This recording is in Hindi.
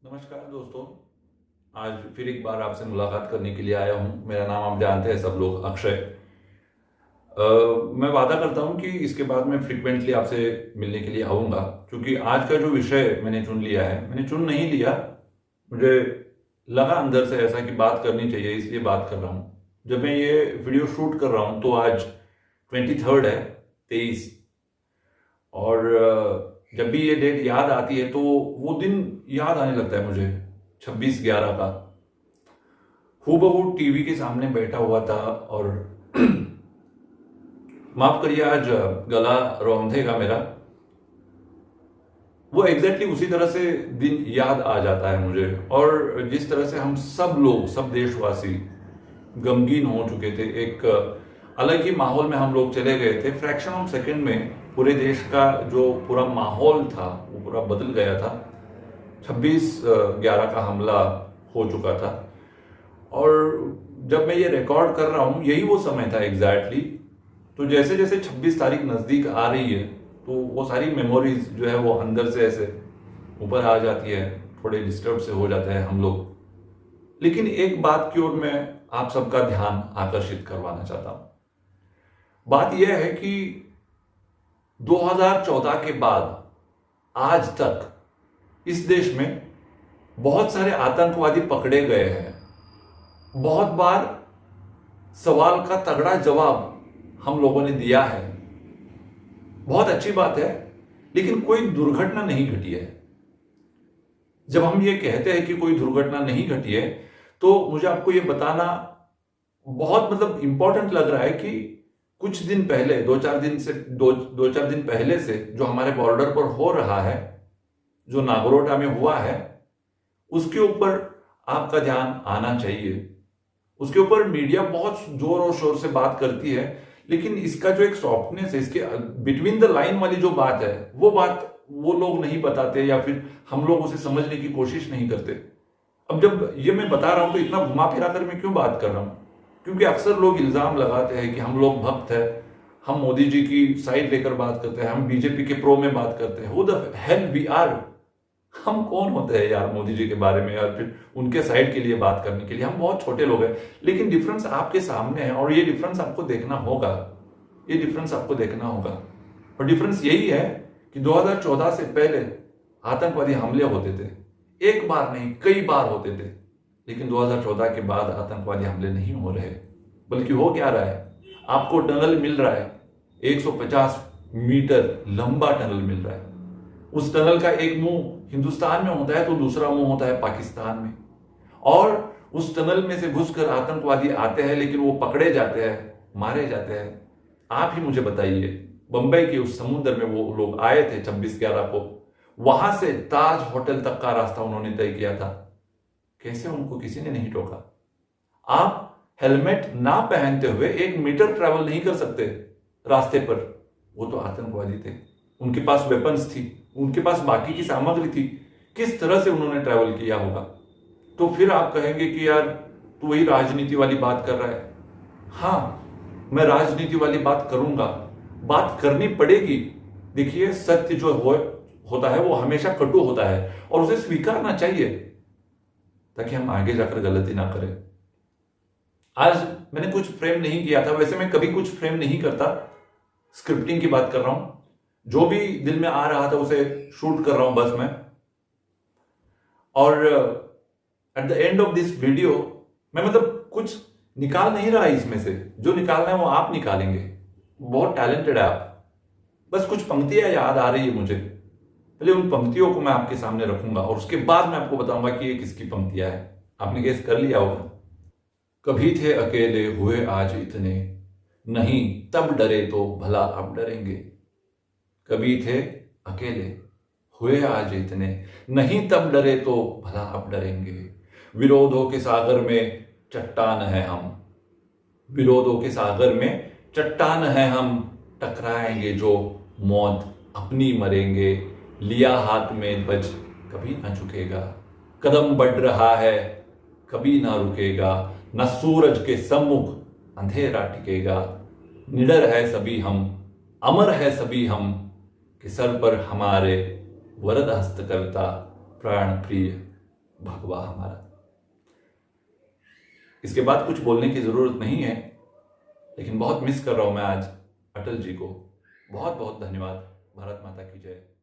नमस्कार दोस्तों। आज फिर एक बार आपसे मुलाकात करने के लिए आया हूँ। मेरा नाम आप जानते हैं सब लोग, अक्षय। मैं वादा करता हूँ कि इसके बाद मैं फ्रिक्वेंटली आपसे मिलने के लिए आऊँगा, क्योंकि आज का जो विषय मैंने चुन लिया है, मैंने चुन नहीं लिया, मुझे लगा अंदर से ऐसा कि बात करनी चाहिए, इसलिए बात कर रहा हूँ। जब मैं ये वीडियो शूट कर रहा हूँ तो आज 23 है, 23। और जब भी ये डेट याद आती है तो वो दिन याद आने लगता है मुझे, 26/11 का। हूबहू टीवी के सामने बैठा हुआ था और माफ करिए, आज गला रौंधेगा मेरा। वो एग्जैक्टली उसी तरह से दिन याद आ जाता है मुझे, और जिस तरह से हम सब लोग, सब देशवासी गमगीन हो चुके थे। एक अलग ही माहौल में हम लोग चले गए थे। फ्रैक्शन ऑफ सेकंड में पूरे देश का जो पूरा माहौल था वो पूरा बदल गया था। 26/11 का हमला हो चुका था, और जब मैं ये रिकॉर्ड कर रहा हूँ यही वो समय था एग्जैक्टली। तो जैसे जैसे 26 तारीख नज़दीक आ रही है तो वो सारी मेमोरीज जो है वो अंदर से ऐसे ऊपर आ जाती है, थोड़े डिस्टर्ब से हो जाते हैं हम लोग। लेकिन एक बात की ओर मैं आप सबका ध्यान आकर्षित करवाना चाहता हूं। बात यह है कि 2014 के बाद आज तक इस देश में बहुत सारे आतंकवादी पकड़े गए हैं। बहुत बार सवाल का तगड़ा जवाब हम लोगों ने दिया है, बहुत अच्छी बात है, लेकिन कोई दुर्घटना नहीं घटी है। जब हम ये कहते हैं कि कोई दुर्घटना नहीं घटी है तो मुझे आपको ये बताना बहुत इंपॉर्टेंट लग रहा है कि कुछ दिन पहले, दो चार दिन पहले से जो हमारे बॉर्डर पर हो रहा है, जो नागरोटा में हुआ है, उसके ऊपर आपका ध्यान आना चाहिए। उसके ऊपर मीडिया बहुत जोर और शोर से बात करती है, लेकिन इसका जो एक सॉफ्टनेस है, इसके बिटवीन द लाइन वाली जो बात है, वो बात वो लोग नहीं बताते, या फिर हम लोग उसे समझने की कोशिश नहीं करते। अब जब ये मैं बता रहा हूं तो इतना घुमा फिरा कर मैं क्यों बात कर रहा हूं? क्योंकि अक्सर लोग इल्जाम लगाते हैं कि हम लोग भक्त हैं, हम मोदी जी की साइड लेकर बात करते हैं, हम बीजेपी के प्रो में बात करते हैं। Who the hell we are? हम कौन होते हैं यार मोदी जी के बारे में, या फिर उनके साइड के लिए बात करने के लिए? हम बहुत छोटे लोग हैं, लेकिन डिफरेंस आपके सामने है, और ये डिफरेंस आपको देखना होगा। ये डिफरेंस आपको देखना होगा। और डिफरेंस यही है कि 2014 से पहले आतंकवादी हमले होते थे, एक बार नहीं कई बार होते थे, लेकिन 2014 के बाद आतंकवादी हमले नहीं हो रहे। बल्कि हो क्या रहा है, आपको टनल मिल रहा है, 150 मीटर लंबा टनल मिल रहा है। उस टनल का एक मुंह हिंदुस्तान में होता है तो दूसरा मुंह होता है पाकिस्तान में, और उस टनल में से घुसकर आतंकवादी आते हैं, लेकिन वो पकड़े जाते हैं, मारे जाते हैं। आप ही मुझे बताइए, बंबई के उस समुद्र में वो लोग आए थे 26/11 को, वहां से ताज होटल तक का रास्ता उन्होंने तय किया था। कैसे उनको किसी ने नहीं टोका? आप हेलमेट ना पहनते हुए 1 मीटर ट्रैवल नहीं कर सकते रास्ते पर। वो तो आतंकवादी थे, उनके पास वेपन्स थी, उनके पास बाकी की सामग्री थी। किस तरह से उन्होंने ट्रैवल किया होगा? तो फिर आप कहेंगे कि यार तू वही राजनीति वाली बात कर रहा है। हाँ, मैं राजनीति वाली बात करूंगा, बात करनी पड़ेगी। देखिए, सत्य जो होता है वो हमेशा कटु होता है, और उसे स्वीकारना चाहिए, ताकि हम आगे जाकर गलती ना करें। आज मैंने कुछ फ्रेम नहीं किया था, वैसे मैं कभी कुछ फ्रेम नहीं करता, स्क्रिप्टिंग की बात कर रहा हूं। जो भी दिल में आ रहा था उसे शूट कर रहा हूं बस मैं। और at the end of this video मैं कुछ निकाल नहीं रहा इसमें से, जो निकालना है वो आप निकालेंगे। बहुत टैलेंटेड है आप। बस कुछ पंक्तियां याद आ रही है मुझे, पहले उन पंक्तियों को मैं आपके सामने रखूंगा, और उसके बाद मैं आपको बताऊंगा कि ये किसकी पंक्तियां है। आपने गेस कर लिया होगा। कभी थे अकेले, हुए आज इतने, नहीं तब डरे तो भला अब डरेंगे। कभी थे अकेले, हुए आज इतने, नहीं तब डरे तो भला अब डरेंगे। विरोधों के सागर में चट्टान है हम, विरोधों के सागर में चट्टान है हम, टकराएंगे जो मौत अपनी मरेंगे। लिया हाथ में ध्वज कभी ना झुकेगा, कदम बढ़ रहा है कभी ना रुकेगा। न सूरज के सम्मुख अंधेरा टिकेगा। निडर है सभी हम, अमर है सभी हम, कि सर पर हमारे वरद हस्त करता प्राण प्रिय भगवा हमारा। इसके बाद कुछ बोलने की जरूरत नहीं है, लेकिन बहुत मिस कर रहा हूं मैं आज अटल जी को। बहुत बहुत धन्यवाद। भारत माता की जय।